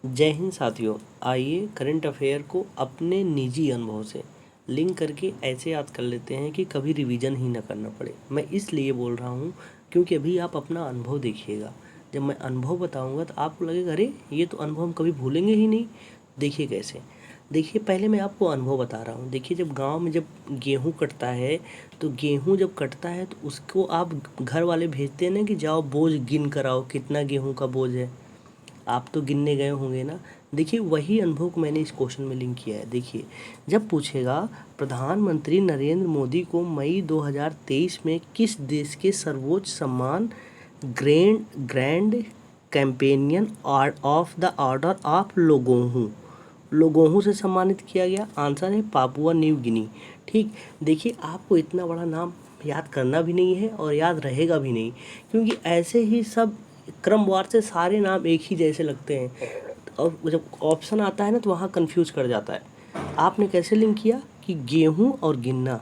जय हिंद साथियों। आइए करंट अफेयर को अपने निजी अनुभव से लिंक करके ऐसे याद कर लेते हैं कि कभी रिवीजन ही ना करना पड़े। मैं इसलिए बोल रहा हूँ क्योंकि अभी आप अपना अनुभव देखिएगा। जब मैं अनुभव बताऊँगा तो आपको लगेगा अरे ये तो अनुभव हम कभी भूलेंगे ही नहीं। देखिए कैसे। देखिए पहले मैं आपको अनुभव बता रहा हूँ। देखिए जब गांव में जब गेहूँ कटता है तो गेहूँ जब कटता है तो उसको आप घर वाले भेजते हैं ना कि जाओ बोझ गिन कर आओ, कितना गेहूँ का बोझ है। आप तो गिनने गए होंगे ना। देखिए वही अनुभव को मैंने इस क्वेश्चन में लिंक किया है। देखिए जब पूछेगा प्रधानमंत्री नरेंद्र मोदी को मई 2023 में किस देश के सर्वोच्च सम्मान grand grand companion of the order of लोगोहू से सम्मानित किया गया। आंसर है पापुआ न्यू गिनी। ठीक। देखिए आपको इतना बड़ा नाम याद करना भी नहीं है और याद रहेगा भी नहीं, क्योंकि ऐसे ही सब क्रमवार से सारे नाम एक ही जैसे लगते हैं और जब ऑप्शन आता है ना तो वहाँ कंफ्यूज कर जाता है। आपने कैसे लिंक किया कि गेहूँ और गिनना।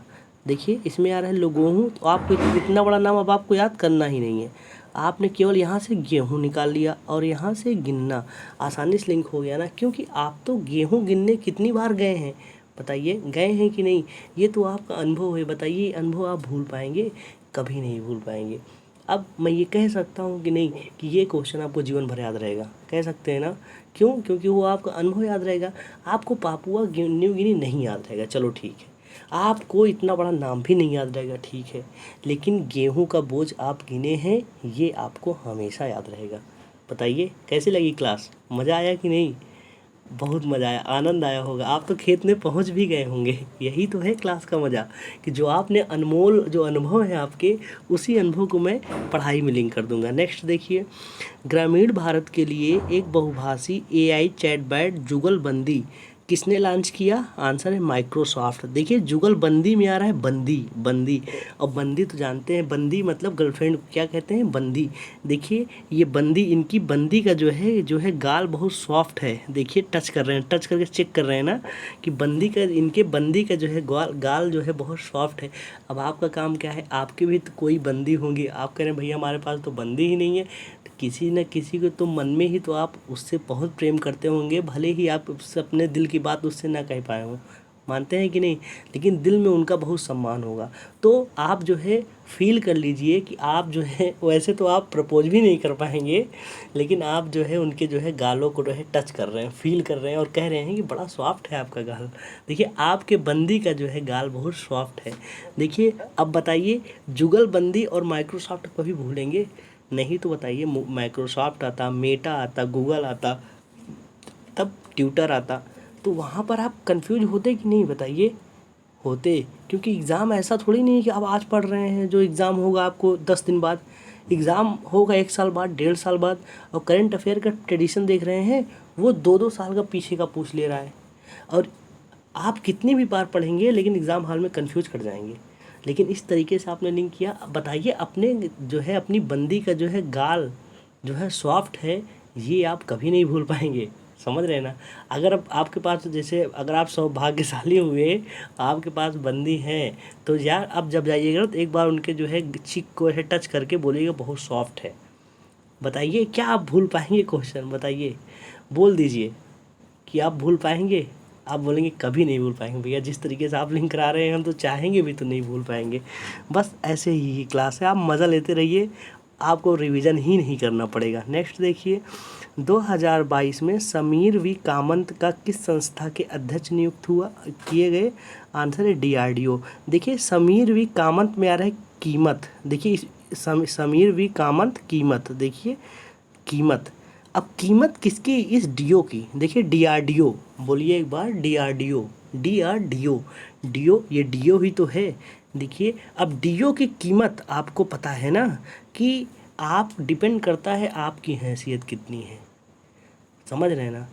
देखिए इसमें आ रहा है लोगोहू, तो आपको इतना बड़ा नाम अब आपको याद करना ही नहीं है। आपने केवल यहाँ से गेहूँ निकाल लिया और यहाँ से गिनना, आसानी से लिंक हो गया ना। क्योंकि आप तो गेहूँ गिनने कितनी बार गए हैं, बताइए गए हैं कि नहीं। ये तो आपका अनुभव है। बताइए अनुभव आप भूल पाएंगे? कभी नहीं भूल पाएंगे। अब मैं ये कह सकता हूँ कि नहीं कि ये क्वेश्चन आपको जीवन भर याद रहेगा, कह सकते हैं ना। क्यों? क्योंकि वो आपका अनुभव याद रहेगा। आपको पापुआ न्यू गिनी नहीं याद रहेगा, चलो ठीक है। आपको इतना बड़ा नाम भी नहीं याद रहेगा, ठीक है। लेकिन गेहूं का बोझ आप गिने हैं, ये आपको हमेशा याद रहेगा। बताइए कैसी लगी क्लास? मज़ा आया कि नहीं? बहुत मज़ा आया, आनंद आया होगा। आप तो खेत में पहुंच भी गए होंगे। यही तो है क्लास का मज़ा, कि जो आपने अनमोल जो अनुभव है आपके, उसी अनुभव को मैं पढ़ाई में लिंक कर दूंगा। नेक्स्ट देखिए, ग्रामीण भारत के लिए एक बहुभाषी एआई चैटबॉट जुगलबंदी किसने लॉन्च किया? आंसर है माइक्रोसॉफ्ट। देखिए जुगलबंदी में आ रहा है बंदी बंदी, और बंदी तो जानते हैं, बंदी मतलब गर्लफ्रेंड को क्या कहते हैं? बंदी। देखिए ये बंदी, इनकी बंदी का जो है गाल बहुत सॉफ्ट है। देखिए टच कर रहे हैं, टच करके चेक कर रहे हैं ना कि बंदी का, इनके बंदी का जो है गाल जो है बहुत सॉफ्ट है। अब आपका काम क्या है? आपकी भी तो कोई बंदी होंगी। आप कह रहे हैं भैया हमारे पास तो बंदी ही नहीं है। तो किसी न किसी को तो मन में ही तो आप उससे बहुत प्रेम करते होंगे, भले ही आप उससे अपने दिल की बात उससे ना कह पाए हों। मानते हैं कि नहीं? लेकिन दिल में उनका बहुत सम्मान होगा। तो आप जो है फील कर लीजिए कि आप जो है, वैसे तो आप प्रपोज भी नहीं कर पाएंगे, लेकिन आप जो है उनके जो है गालों को जो है टच कर रहे हैं, फील कर रहे हैं और कह रहे हैं कि बड़ा सॉफ्ट है आपका गाल। देखिए आपके बंदी का जो है गाल बहुत सॉफ्ट है। देखिए अब बताइए, जुगलबंदी और माइक्रोसॉफ्ट कभी भूलेंगे? नहीं तो बताइए, माइक्रोसॉफ्ट आता, मेटा आता, गूगल आता, तब ट्यूटर आता, तो वहाँ पर आप कंफ्यूज होते कि नहीं? बताइए होते। क्योंकि एग्ज़ाम ऐसा थोड़ी नहीं है कि आप आज पढ़ रहे हैं, जो एग्ज़ाम होगा आपको 10 दिन बाद, एग्ज़ाम होगा 1 साल बाद, 1.5 साल बाद। और करंट अफेयर का ट्रेडिशन देख रहे हैं, वो 2-2 साल का पीछे का पूछ ले रहा है। और आप कितनी भी बार पढ़ेंगे लेकिन एग्ज़ाम हॉल में कंफ्यूज कर जाएंगे। लेकिन इस तरीके से आपने लिंक किया। अब बताइए अपने जो है अपनी बंदी का जो है गाल जो है सॉफ्ट है, ये आप कभी नहीं भूल पाएंगे। समझ रहे हैं ना। अगर अब आपके पास, जैसे अगर आप सौभाग्यशाली हुए, आपके पास बंदी है, तो यार अब जब जाइएगा तो एक बार उनके जो है चिक को है टच करके बोलिएगा बहुत सॉफ्ट है। बताइए क्या आप भूल पाएंगे? क्वेश्चन बताइए, बोल दीजिए कि आप भूल पाएंगे। आप बोलेंगे कभी नहीं भूल पाएंगे भैया, जिस तरीके से आप लिंक करा रहे हैं हम तो चाहेंगे भी तो नहीं भूल पाएंगे। बस ऐसे ही क्लास है, आप मज़ा लेते रहिए, आपको रिवीजन ही नहीं करना पड़ेगा। नेक्स्ट देखिए, 2022 में समीर वी कामत का किस संस्था के अध्यक्ष नियुक्त किए गए? आंसर है डीआरडीओ। देखिए समीर वी कामत में आ रहा है कीमत। देखिए समीर वी कामत कीमत, देखिए कीमत। अब कीमत किसकी? इस डीओ की। देखिए डीआरडीओ, बोलिए एक बार डीआरडीओ। डीआरडीओ, डीओ, ये डीओ ही तो है। देखिए अब डीओ की कीमत आपको पता है ना, कि आप डिपेंड करता है आपकी हैसियत कितनी है। समझ रहे हैं ना।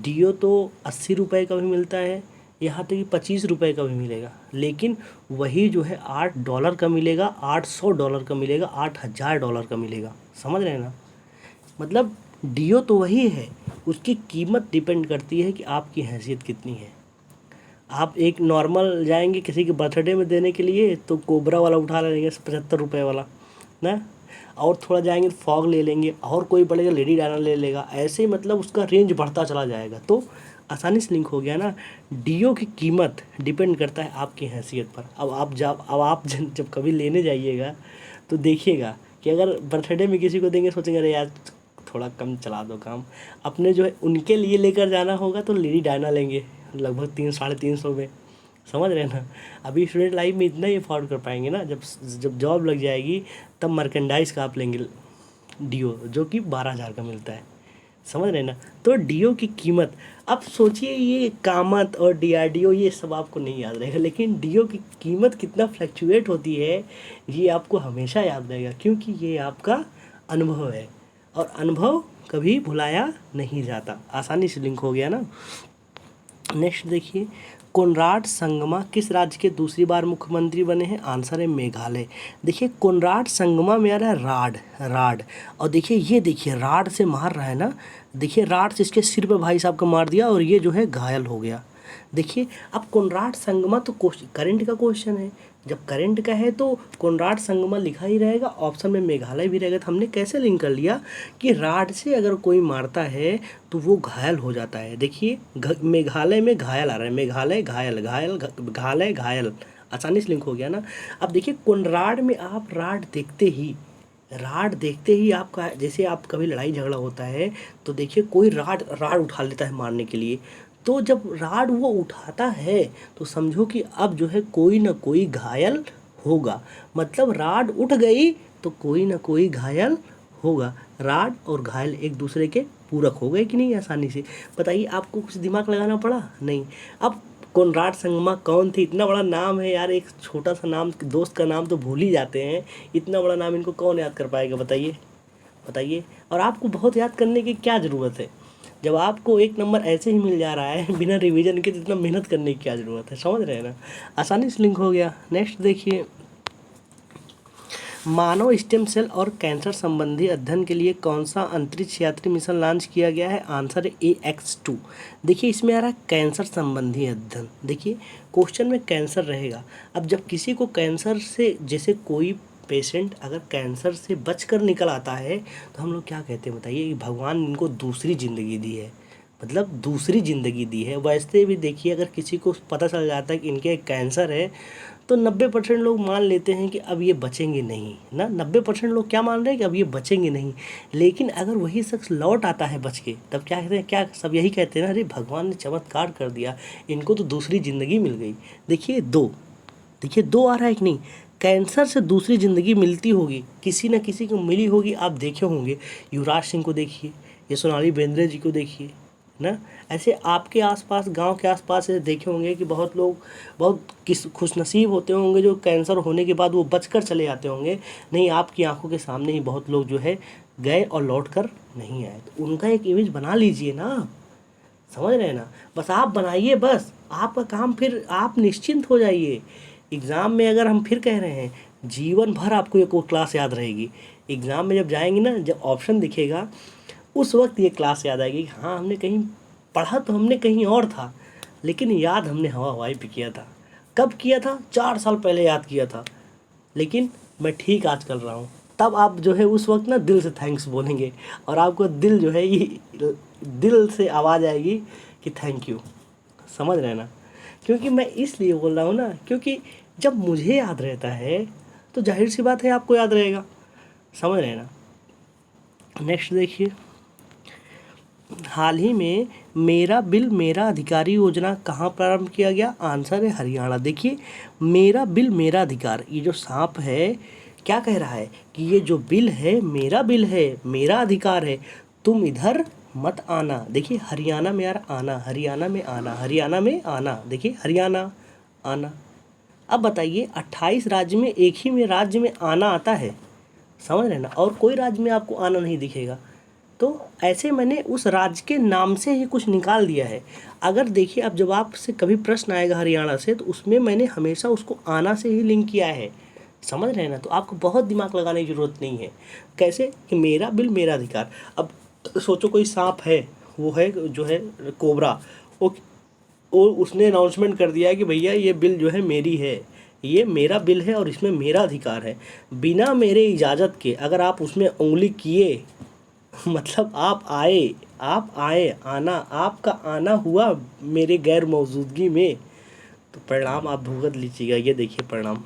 डीओ तो 80 रुपये का भी मिलता है, यहाँ तक कि 25 रुपये का भी मिलेगा, लेकिन वही जो है $8 का मिलेगा, $800 का मिलेगा, $8000 का मिलेगा। समझ रहे हैं ना। मतलब डीओ तो वही है, उसकी कीमत डिपेंड करती है कि आपकी हैसियत कितनी है। आप एक नॉर्मल जाएंगे किसी के बर्थडे में देने के लिए तो कोबरा वाला उठा लेंगे 75 रुपये वाला ना, और थोड़ा जाएंगे तो फॉग ले लेंगे, और कोई बढ़ेगा लेडी डायना ले लेगा, ऐसे मतलब उसका रेंज बढ़ता चला जाएगा। तो आसानी से लिंक हो गया ना। डीओ की कीमत डिपेंड करता है आपकी हैसियत पर। अब आप जब कभी लेने जाइएगा तो देखिएगा कि अगर बर्थडे में किसी को देंगे सोचेंगे अरे यार थोड़ा कम चला दो काम, अपने जो है उनके लिए लेकर जाना होगा तो लेडी डायना लेंगे लगभग 300-350 में, समझ रहे हैं ना। अभी स्टूडेंट लाइफ में इतना ही अफोर्ड कर पाएंगे ना, जब जब जॉब लग जाएगी तब मर्केंडाइज का आप लेंगे डीओ जो कि 12,000 का मिलता है, समझ रहे हैं ना। तो डीओ की कीमत, अब सोचिए ये कामत और डीआरडीओ ये सब आपको नहीं याद रहेगा, लेकिन डीओ की कीमत कितना फ्लक्चुएट होती है ये आपको हमेशा याद रहेगा, क्योंकि ये आपका अनुभव है और अनुभव कभी भुलाया नहीं जाता। आसानी से लिंक हो गया ना। नेक्स्ट देखिए, कोनराड संगमा किस राज्य के दूसरी बार मुख्यमंत्री बने हैं? आंसर है मेघालय। देखिए कोनराड संगमा में आ रहा है राड, राड, और देखिए ये देखिए राड से मार रहा है ना, देखिए राड से इसके सिर पे भाई साहब को मार दिया और ये जो है घायल हो गया। देखिए अब कोनराड संगमा तो करंट का क्वेश्चन है, जब करंट का है तो कोनराड संगमा लिखा ही रहेगा, ऑप्शन में मेघालय भी रहेगा। तो हमने कैसे लिंक कर लिया कि राड से अगर कोई मारता है तो वो घायल हो जाता है। देखिए मेघालय में घायल आ रहा है, मेघालय घायल, घायल घालय घायल, आसानी से लिंक हो गया ना। अब देखिए कोनराड में आप राड देखते ही आपका, जैसे आप कभी लड़ाई झगड़ा होता है तो देखिए कोई राड उठा लेता है मारने के लिए, तो जब राड वो उठाता है तो समझो कि अब जो है कोई ना कोई घायल होगा, मतलब राड उठ गई तो कोई ना कोई घायल होगा। राड और घायल एक दूसरे के पूरक हो गए कि नहीं? आसानी से बताइए, आपको कुछ दिमाग लगाना पड़ा नहीं। अब कोनराड संगमा कौन थी? इतना बड़ा नाम है यार, एक छोटा सा नाम, दोस्त का नाम तो भूल ही जाते हैं, इतना बड़ा नाम इनको कौन याद कर पाएगा बताइए। और आपको बहुत याद करने की क्या ज़रूरत है, जब आपको एक नंबर ऐसे ही मिल जा रहा है बिना रिवीजन के, तो इतना मेहनत करने की क्या ज़रूरत है, समझ रहे हैं ना। आसानी से लिंक हो गया। नेक्स्ट देखिए, मानव स्टेम सेल और कैंसर संबंधी अध्ययन के लिए कौन सा अंतरिक्ष यात्री मिशन लॉन्च किया गया है? आंसर है AX2। देखिए इसमें आ रहा है कैंसर संबंधी अध्ययन, देखिए क्वेश्चन में कैंसर रहेगा। अब जब किसी को कैंसर से, जैसे कोई पेशेंट अगर कैंसर से बचकर निकल आता है तो हम लोग क्या कहते हैं बताइए, कि भगवान इनको दूसरी ज़िंदगी दी है, मतलब दूसरी ज़िंदगी दी है। वैसे भी देखिए अगर किसी को पता चल जाता है कि इनके कैंसर है तो 90% लोग मान लेते हैं कि अब ये बचेंगे नहीं ना, 90% लोग क्या मान रहे हैं कि अब ये बचेंगे नहीं। लेकिन अगर वही शख्स लौट आता है बच के, तब क्या कहते हैं, क्या सब यही कहते हैं ना, अरे भगवान ने चमत्कार कर दिया, इनको तो दूसरी ज़िंदगी मिल गई। देखिए दो आ रहा है कि नहीं, कैंसर से दूसरी ज़िंदगी मिलती होगी, किसी न किसी को मिली होगी। आप देखे होंगे युवराज सिंह को देखिए, ये सोनाली बेंद्रे जी को देखिए ना, ऐसे आपके आसपास, गांव के आसपास ऐसे देखे होंगे कि बहुत लोग बहुत खुशनसीब होते होंगे जो कैंसर होने के बाद वो बचकर चले आते होंगे। नहीं, आपकी आंखों के सामने ही बहुत लोग जो है गए और लौट कर नहीं आए। तो उनका एक इमेज बना लीजिए ना, समझ रहे हैं ना, बस आप बनाइए, बस आपका काम, फिर आप निश्चिंत हो जाइए। एग्ज़ाम में अगर हम फिर कह रहे हैं जीवन भर आपको ये क्लास याद रहेगी, एग्ज़ाम में जब जाएंगे ना, जब ऑप्शन दिखेगा उस वक्त ये क्लास याद आएगी। हाँ हमने कहीं पढ़ा तो हमने कहीं और था, लेकिन याद हमने हवाई पे किया था। कब किया था? 4 साल पहले याद किया था, लेकिन मैं ठीक आज कर रहा हूँ। तब आप जो है उस वक्त ना दिल से थैंक्स बोलेंगे और आपको दिल जो है ये दिल से आवाज़ आएगी कि थैंक यू, समझ रहे हैं ना। क्योंकि मैं इसलिए बोल रहा हूँ ना, क्योंकि जब मुझे याद रहता है तो जाहिर सी बात है आपको याद रहेगा, समझ रहे हैं ना। नेक्स्ट देखिए, हाल ही में मेरा बिल मेरा अधिकार योजना कहाँ प्रारंभ किया गया? आंसर है हरियाणा। देखिए मेरा बिल मेरा अधिकार, ये जो सांप है क्या कह रहा है कि ये जो बिल है मेरा अधिकार है, तुम इधर मत आना। देखिए हरियाणा में यार आना, हरियाणा में आना, हरियाणा में आना, देखिए हरियाणा आना। अब बताइए 28 राज्य में एक ही में राज्य में आना आता है, समझ रहे हैं ना, और कोई राज्य में आपको आना नहीं दिखेगा। तो ऐसे मैंने उस राज्य के नाम से ही कुछ निकाल दिया है। अगर देखिए अब जब आपसे कभी प्रश्न आएगा हरियाणा से, तो उसमें मैंने हमेशा उसको आना से ही लिंक किया है, समझ रहे हैं ना। तो आपको बहुत दिमाग लगाने की ज़रूरत नहीं है। कैसे कि मेरा बिल मेरा अधिकार। अब सोचो कोई सांप है, वो है जो है कोबरा, वो उसने अनाउंसमेंट कर दिया है कि भैया ये बिल जो है मेरी है, ये मेरा बिल है और इसमें मेरा अधिकार है। बिना मेरे इजाज़त के अगर आप उसमें उंगली किए मतलब आप आए आना आपका आना हुआ मेरे गैर मौजूदगी में, तो परिणाम आप भुगत लीजिएगा। ये देखिए परिणाम,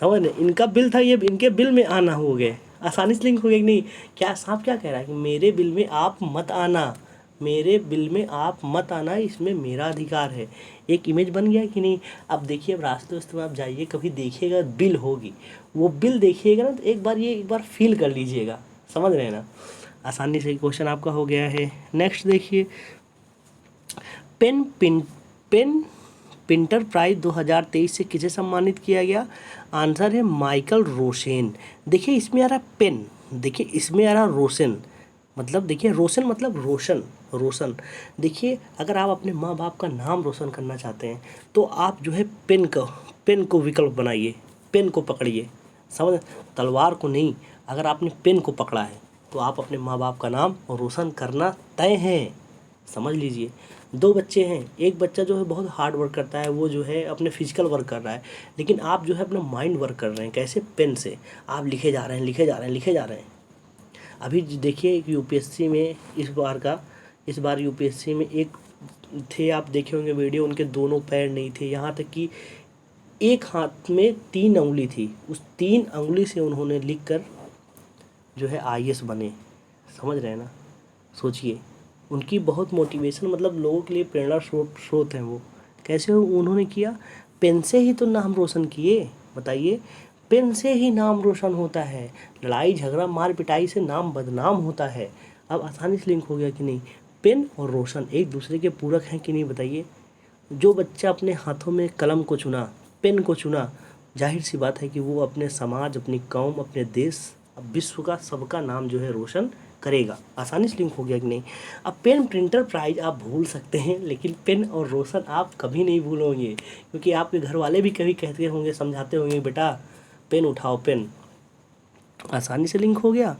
समझ रहे, इनका बिल था, ये इनके बिल में आना हो गए, आसानी से लिंक हो गया कि नहीं। क्या सांप क्या कह रहा है कि मेरे बिल में आप मत आना, मेरे बिल में आप मत आना, इसमें मेरा अधिकार है। एक इमेज बन गया कि नहीं। अब देखिए, अब रास्ते वास्ते में आप जाइए, कभी देखिएगा बिल होगी, वो बिल देखिएगा ना तो एक बार फील कर लीजिएगा, समझ रहे हैं ना। आसानी से क्वेश्चन आपका हो गया है। नेक्स्ट देखिए, पेन पिंटर प्राइज 2023 से किसे सम्मानित किया गया। आंसर है माइकल रोसेन। देखिए इसमें आ रहा पेन, देखिए इसमें आ रहा रोशन, मतलब देखिए रोशन मतलब रोशन। देखिए अगर आप अपने माँ बाप का नाम रोशन करना चाहते हैं तो आप जो है पेन को विकल्प बनाइए, पेन को पकड़िए, समझ, तलवार को नहीं। अगर आपने पेन को पकड़ा है तो आप अपने माँ बाप का नाम रोशन करना तय है, समझ लीजिए। 2 बच्चे हैं, एक बच्चा जो है बहुत हार्ड वर्क करता है, वो जो है अपने फिजिकल वर्क कर रहा है, लेकिन आप जो है अपना माइंड वर्क कर रहे हैं। कैसे, पेन से आप लिखे जा रहे हैं, लिखे जा रहे हैं, लिखे जा रहे हैं। अभी देखिए एक यूपीएससी में इस बार यूपीएससी में एक थे, आप देखे होंगे वीडियो, उनके दोनों पैर नहीं थे, यहाँ तक कि एक हाथ में 3 उंगली थी, उस 3 उंगली से उन्होंने लिख कर जो है आईएएस बने, समझ रहे हैं ना। सोचिए, उनकी बहुत मोटिवेशन, मतलब लोगों के लिए प्रेरणा स्रोत हैं वो। कैसे उन्होंने किया, पेन से ही तो नाम रोशन किए, बताइए, पेन से ही नाम रोशन होता है, लड़ाई झगड़ा मार पिटाई से नाम बदनाम होता है। अब आसानी से लिंक हो गया कि नहीं, पेन और रोशन एक दूसरे के पूरक हैं कि नहीं, बताइए। जो बच्चा अपने हाथों में कलम को चुना, पेन को चुना, जाहिर सी बात है कि वो अपने समाज, अपनी कौम, अपने देश, विश्व का, सबका नाम जो है रोशन करेगा। आसानी से लिंक हो गया कि नहीं। अब पेन प्रिंटर प्राइज आप भूल सकते हैं, लेकिन पेन और रोशन आप कभी नहीं भूलोगे, क्योंकि आपके घर वाले भी कभी कहते होंगे, समझाते होंगे, बेटा पेन उठाओ, पेन। आसानी से लिंक हो गया।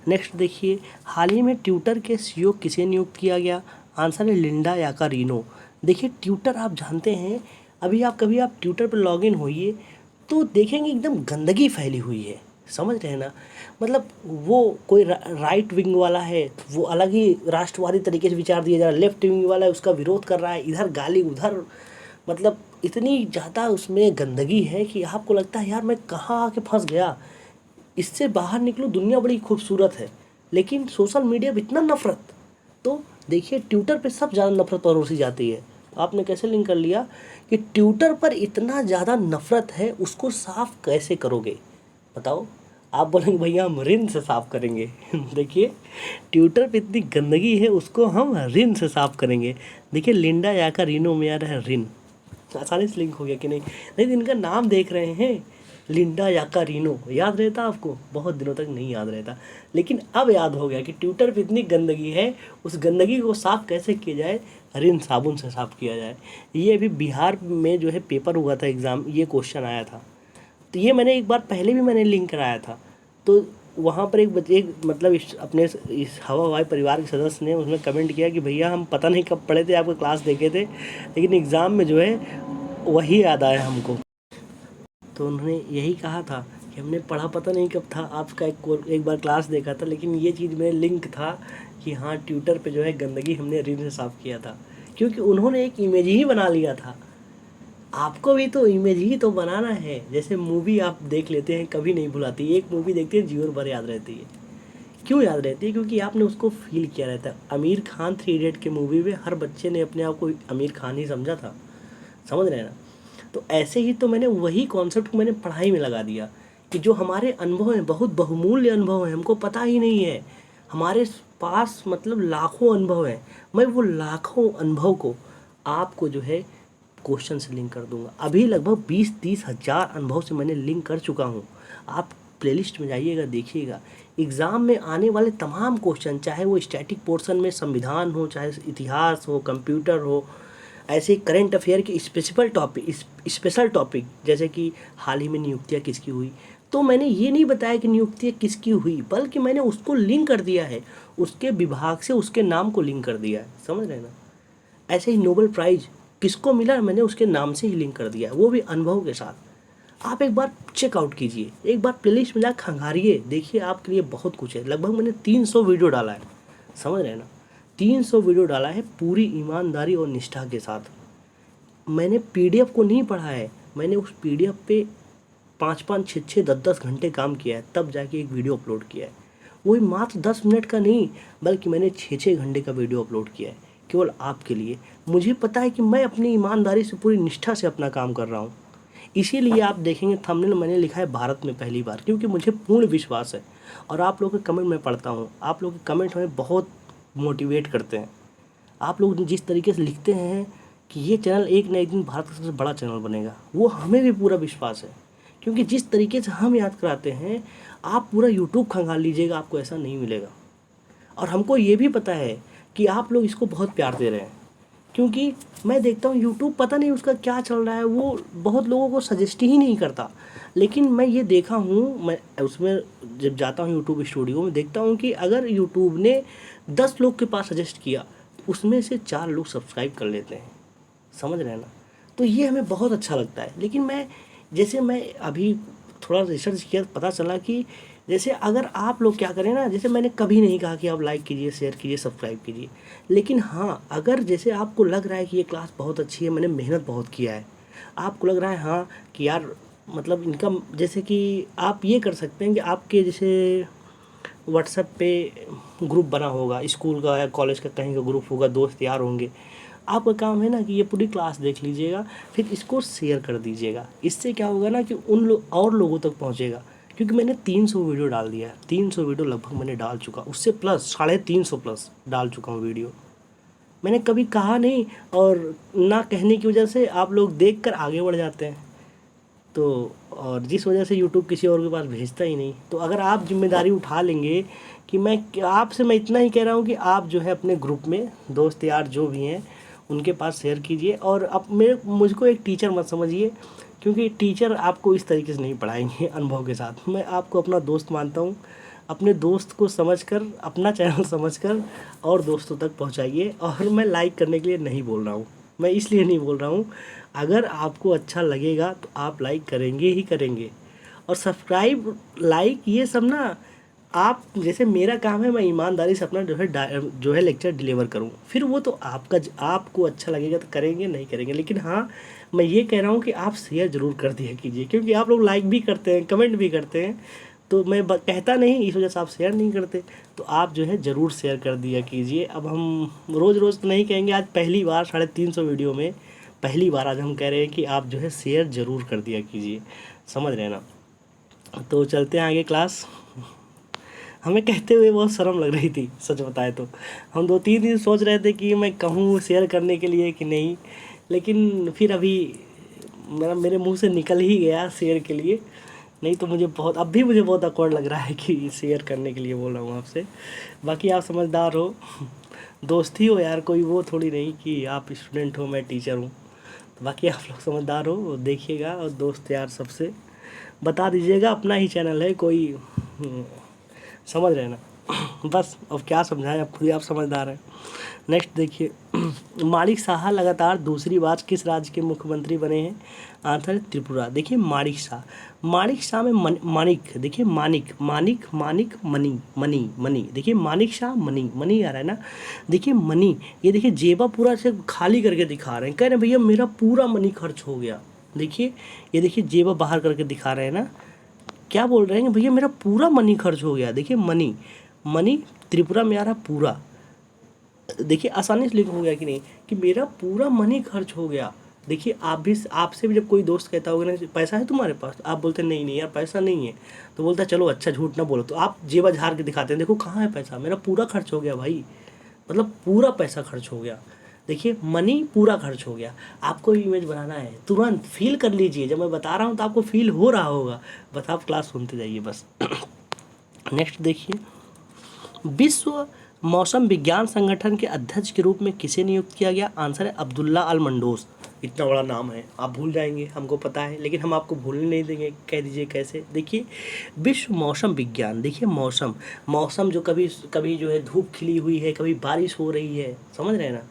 नेक्स्ट देखिए, हाल ही में ट्विटर के सीईओ किसे नियुक्त किया गया। आंसर है लिंडा याकारिनो। देखिए ट्विटर आप जानते हैं, अभी आप कभी आप ट्विटर पर लॉगिन होइए तो देखेंगे एकदम गंदगी फैली हुई है, समझ रहे हैं ना। मतलब वो कोई राइट विंग वाला है, वो अलग ही राष्ट्रवादी तरीके से विचार दिया जा रहा है, लेफ्ट विंग वाला है उसका विरोध कर रहा है, इधर गाली उधर, मतलब इतनी ज़्यादा उसमें गंदगी है कि आपको लगता है यार मैं कहाँ आके फंस गया, इससे बाहर निकलो, दुनिया बड़ी खूबसूरत है। लेकिन सोशल मीडिया पर इतना नफरत, तो देखिए ट्विटर पे सब ज़्यादा नफरत परोसी जाती है। आपने कैसे लिंक कर लिया कि ट्विटर पर इतना ज़्यादा नफरत है, उसको साफ कैसे करोगे बताओ। आप बोलेंगे भैया हम रिन से साफ करेंगे देखिए ट्विटर पे इतनी गंदगी है, उसको हम रिन से साफ करेंगे। देखिए लिंडा याका रिनो में आ रहा है रिन, आसानी से लिंक हो गया कि नहीं। नहीं, इनका नाम देख रहे हैं, लिंडा याकारिनो, याद रहता आपको, बहुत दिनों तक नहीं याद रहता, लेकिन अब याद हो गया कि ट्विटर पे इतनी गंदगी है, उस गंदगी को साफ़ कैसे किया जाए, रिन साबुन से साफ़ किया जाए। ये अभी बिहार में जो है पेपर हुआ था एग्ज़ाम, ये क्वेश्चन आया था, तो ये मैंने एक बार पहले भी मैंने लिंक कराया था। तो वहाँ पर एक बच्चे, मतलब इस हवा हवाई परिवार के सदस्य ने उसमें कमेंट किया कि भैया हम पता नहीं कब पढ़े थे, आपका क्लास देखे थे, लेकिन एग्ज़ाम में जो है वही याद आया हमको। तो उन्होंने यही कहा था कि हमने पढ़ा पता नहीं कब था, आपका एक बार क्लास देखा था, लेकिन ये चीज़ में लिंक था कि हाँ ट्विटर पे जो है गंदगी हमने रिन से साफ़ किया था, क्योंकि उन्होंने एक इमेज ही बना लिया था। आपको भी तो इमेज ही तो बनाना है। जैसे मूवी आप देख लेते हैं, कभी नहीं भुलाती, एक मूवी देखते हैं जीवन भर याद रहती है। क्यों याद रहती है, क्योंकि आपने उसको फील किया रहता है। आमिर खान 3 इडियट के मूवी में हर बच्चे ने अपने आप को आमिर खान ही समझा था, समझ रहे हैं ना। तो ऐसे ही तो मैंने वही कॉन्सेप्ट को मैंने पढ़ाई में लगा दिया कि जो हमारे अनुभव हैं, बहुत बहुमूल्य अनुभव हैं, हमको पता ही नहीं है, हमारे पास मतलब लाखों अनुभव हैं, मैं वो लाखों अनुभव को आपको जो है क्वेश्चन से लिंक कर दूंगा। अभी लगभग 20-30 हज़ार अनुभव से मैंने लिंक कर चुका हूँ। आप प्लेलिस्ट में जाइएगा, देखिएगा, एग्ज़ाम में आने वाले तमाम क्वेश्चन, चाहे वो स्टैटिक पोर्शन में संविधान हो, चाहे इतिहास हो, कंप्यूटर हो, ऐसे करंट अफेयर के स्पेशल टॉपिक, जैसे कि हाल ही में नियुक्तियाँ किसकी हुई, तो मैंने ये नहीं बताया कि नियुक्तियाँ किसकी हुई, बल्कि मैंने उसको लिंक कर दिया है, उसके विभाग से उसके नाम को लिंक कर दिया है, समझ रहे हैं ना। ऐसे ही नोबेल प्राइज़ किसको मिला, मैंने उसके नाम से ही लिंक कर दिया है, वो भी अनुभव के साथ। आप एक बार चेकआउट कीजिए, एक बार प्लेलिस्ट में जाकर खंगारिए, देखिए आपके लिए बहुत कुछ है। लगभग मैंने 300 वीडियो डाला है, समझ रहे हैं ना, 300 वीडियो डाला है पूरी ईमानदारी और निष्ठा के साथ। मैंने पीडीएफ को नहीं पढ़ा है, मैंने उस पीडीएफ पे 5-5, 6-6, 10-10 घंटे काम किया है, तब जाके एक वीडियो अपलोड किया है। वही मात्र 10 मिनट का नहीं, बल्कि मैंने 6-6 घंटे का वीडियो अपलोड किया है, केवल आपके लिए। मुझे पता है कि मैं अपनी ईमानदारी से, पूरी निष्ठा से अपना काम कर रहा हूँ। इसीलिए आप देखेंगे थंबनेल मैंने लिखा है भारत में पहली बार, क्योंकि मुझे पूर्ण विश्वास है। और आप लोगों के कमेंट मैं पढ़ता हूँ, आप लोगों के कमेंट हमें बहुत मोटिवेट करते हैं। आप लोग जिस तरीके से लिखते हैं कि ये चैनल एक न एक दिन भारत का सबसे बड़ा चैनल बनेगा, वो हमें भी पूरा विश्वास है। क्योंकि जिस तरीके से हम याद कराते हैं, आप पूरा यूट्यूब खंगाल लीजिएगा, आपको ऐसा नहीं मिलेगा। और हमको ये भी पता है कि आप लोग इसको बहुत प्यार दे रहे हैं, क्योंकि मैं देखता हूँ यूट्यूब पता नहीं उसका क्या चल रहा है, वो बहुत लोगों को सजेस्ट ही नहीं करता। लेकिन मैं ये देखा हूँ, मैं उसमें जब जाता हूँ यूट्यूब स्टूडियो में, देखता हूँ कि अगर यूट्यूब ने 10 लोग के पास सजेस्ट किया, उसमें से 4 लोग सब्सक्राइब कर लेते हैं, समझ रहे हैं ना। तो ये हमें बहुत अच्छा लगता है। लेकिन मैं अभी थोड़ा रिसर्च किया, पता चला कि जैसे अगर आप लोग क्या करें ना, जैसे मैंने कभी नहीं कहा कि आप लाइक कीजिए, शेयर कीजिए, सब्सक्राइब कीजिए। लेकिन हाँ, अगर जैसे आपको लग रहा है कि ये क्लास बहुत अच्छी है, मैंने मेहनत बहुत किया है, आपको लग रहा है हाँ कि यार मतलब इनका, जैसे कि आप ये कर सकते हैं कि आपके जैसे व्हाट्सएप पे ग्रुप बना होगा, स्कूल का या कॉलेज का कहीं का ग्रुप होगा, दोस्त यार होंगे। आपका काम है ना कि ये पूरी क्लास देख लीजिएगा, फिर इसको शेयर कर दीजिएगा। इससे क्या होगा ना कि उन लोग और लोगों तक पहुंचेगा। क्योंकि मैंने 300 वीडियो डाल दिया है, 300 वीडियो लगभग मैंने डाल चुका, उससे प्लस 350 प्लस डाल चुका हूँ वीडियो। मैंने कभी कहा नहीं, और ना कहने की वजह से आप लोग देख कर आगे बढ़ जाते हैं। तो और जिस वजह से यूट्यूब किसी और के पास भेजता ही नहीं। तो अगर आप जिम्मेदारी उठा लेंगे कि मैं इतना ही कह रहा हूँ कि आप जो है अपने ग्रुप में दोस्त यार जो भी हैं उनके पास शेयर कीजिए। और अब मुझको एक टीचर मत समझिए, क्योंकि टीचर आपको इस तरीके से नहीं पढ़ाएंगे अनुभव के साथ। मैं आपको अपना दोस्त मानता हूँ। अपने दोस्त को समझकर, अपना चैनल समझकर और दोस्तों तक पहुँचाइए। और मैं लाइक करने के लिए नहीं बोल रहा हूँ, मैं इसलिए नहीं बोल रहा हूँ, अगर आपको अच्छा लगेगा तो आप लाइक करेंगे ही करेंगे। और सब्सक्राइब, लाइक, ये सब ना, आप जैसे मेरा काम है, मैं ईमानदारी से अपना जो है लेक्चर डिलीवर करूँ। फिर वो तो आपको अच्छा लगेगा तो करेंगे, नहीं करेंगे। लेकिन हाँ, मैं ये कह रहा हूँ कि आप शेयर ज़रूर कर दिया कीजिए, क्योंकि आप लोग लाइक भी करते हैं, कमेंट भी करते हैं। तो मैं कहता नहीं, इस वजह से आप शेयर नहीं करते। तो आप जो है ज़रूर शेयर कर दिया कीजिए। अब हम रोज़ रोज़ तो नहीं कहेंगे, आज पहली बार 350 वीडियो में पहली बार आज हम कह रहे हैं कि आप जो है शेयर ज़रूर कर दिया कीजिए, समझ रहे हैं ना। तो चलते हैं आगे क्लास। हमें कहते हुए बहुत शर्म लग रही थी, सच बताए तो। हम 2-3 दिन सोच रहे थे कि मैं कहूँ शेयर करने के लिए कि नहीं, लेकिन फिर अभी मेरे मुंह से निकल ही गया शेयर के लिए। नहीं तो अब भी मुझे बहुत awkward लग रहा है कि शेयर करने के लिए बोल रहा हूँ आपसे। बाकी आप समझदार हो, दोस्ती हो यार, कोई वो थोड़ी नहीं कि आप स्टूडेंट हो मैं टीचर हूँ। तो बाकी आप लोग समझदार हो, देखिएगा और दोस्त यार सबसे बता दीजिएगा, अपना ही चैनल है, कोई समझ रहे हैं ना। बस अब क्या समझाएं, अब खुद ही आप समझदार हैं। नेक्स्ट देखिए, माणिक साहा लगातार दूसरी बार किस राज्य के मुख्यमंत्री बने हैं? आंसर है त्रिपुरा। देखिए माणिक शाह में माणिक, देखिए माणिक मनी, देखिए माणिक शाह मनी आ रहा है ना। देखिए मनी, ये देखिए जेबा पूरा से खाली करके दिखा रहे हैं, कह रहे हैं भैया मेरा पूरा मनी खर्च हो गया। देखिए ये देखिए जेबा बाहर करके दिखा रहे हैं ना, क्या बोल रहे हैं भैया मेरा पूरा मनी खर्च हो गया। देखिए मनी त्रिपुरा में आ रहा पूरा। देखिए आसानी से लिख हो गया कि नहीं, कि मेरा पूरा मनी खर्च हो गया। देखिए आपसे भी जब कोई दोस्त कहता होगा ना पैसा है तुम्हारे पास, आप बोलते नहीं नहीं यार पैसा नहीं है, तो बोलता है चलो अच्छा झूठ ना बोलो, तो आप जेबा झाड़ के दिखाते हैं देखो कहाँ है पैसा, मेरा पूरा खर्च हो गया भाई, मतलब पूरा पैसा खर्च हो गया। देखिए मनी पूरा खर्च हो गया। आपको इमेज बनाना है, तुरंत फील कर लीजिए, जब मैं बता रहा हूँ तो आपको फील हो रहा होगा, बस आप क्लास सुनते जाइए बस। नेक्स्ट देखिए, विश्व मौसम विज्ञान संगठन के अध्यक्ष के रूप में किसे नियुक्त किया गया? आंसर है अब्दुल्ला अल मंडोस। इतना बड़ा नाम है, आप भूल जाएंगे, हमको पता है, लेकिन हम आपको भूलने नहीं देंगे। कह दीजिए कैसे। देखिए विश्व मौसम विज्ञान, देखिए मौसम जो कभी कभी जो है धूप खिली हुई है, कभी बारिश हो रही है, समझ रहे हैं ना,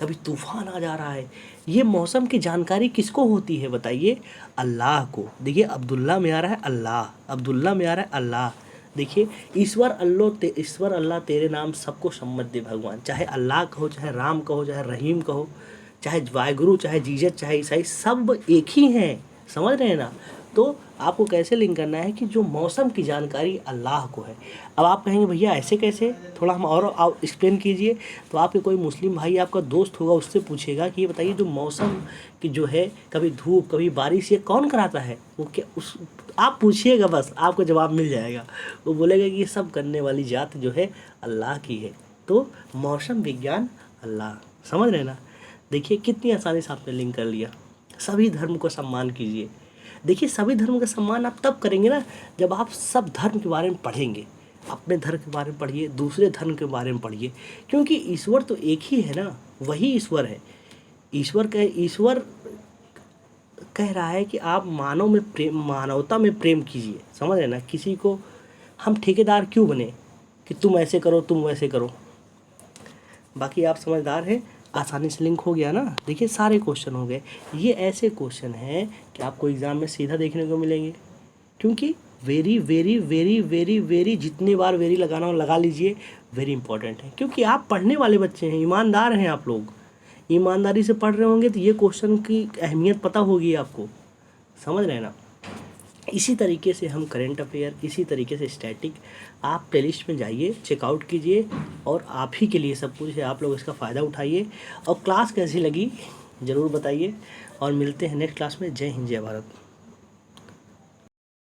कभी तूफान आ जा रहा है। ये मौसम की जानकारी किसको होती है बताइए? अल्लाह को। देखिए अब्दुल्ला में आ रहा है अल्लाह, अब्दुल्ला में आ रहा है अल्लाह। देखिए ईश्वर अल्लाह तेरे नाम सबको सम्मत दे भगवान। चाहे अल्लाह कहो, चाहे राम कहो, चाहे रहीम कहो, चाहे वाहिगुरु, चाहे जीसस, चाहे ईसाई, सब एक ही हैं। समझ रहे हैं ना? तो आपको कैसे लिंक करना है कि जो मौसम की जानकारी अल्लाह को है। अब आप कहेंगे भैया ऐसे कैसे, थोड़ा हम और आप एक्सप्लेन कीजिए। तो आपके कोई मुस्लिम भाई आपका दोस्त होगा, उससे पूछेगा कि ये बताइए जो मौसम की जो है, कभी धूप कभी बारिश, ये कौन कराता है? वो क्या उस आप पूछिएगा, बस आपको जवाब मिल जाएगा। वो बोलेगा कि ये सब करने वाली जात जो है अल्लाह की है। तो मौसम विज्ञान अल्लाह। समझ रहे हैं ना? देखिए कितनी आसानी से आपने लिंक कर लिया। सभी धर्म को सम्मान कीजिए। देखिए सभी धर्म का सम्मान आप तब करेंगे ना जब आप सब धर्म के बारे में पढ़ेंगे। अपने धर्म के बारे में पढ़िए, दूसरे धर्म के बारे में पढ़िए, क्योंकि ईश्वर तो एक ही है ना, वही ईश्वर है। ईश्वर कह रहा है कि आप मानवता में प्रेम कीजिए। समझ रहे ना? किसी को हम ठेकेदार क्यों बने कि तुम ऐसे करो तुम वैसे करो। बाकी आप समझदार हैं, आसानी से लिंक हो गया ना। देखिए सारे क्वेश्चन हो गए। ये ऐसे क्वेश्चन हैं कि आपको एग्ज़ाम में सीधा देखने को मिलेंगे, क्योंकि very very very very very जितनी बार वेरी लगाना हो लगा लीजिए, वेरी इंपॉर्टेंट है। क्योंकि आप पढ़ने वाले बच्चे हैं, ईमानदार हैं आप लोग, ईमानदारी से पढ़ रहे होंगे तो ये क्वेश्चन की अहमियत पता होगी आपको। समझ रहे हैं ना? इसी तरीके से हम करेंट अफेयर, इसी तरीके से स्टैटिक, आप प्लेलिस्ट में जाइए, चेकआउट कीजिए, और आप ही के लिए सब कुछ है। आप लोग इसका फ़ायदा उठाइए, और क्लास कैसी लगी ज़रूर बताइए, और मिलते हैं नेक्स्ट क्लास में। जय हिंद, जय भारत।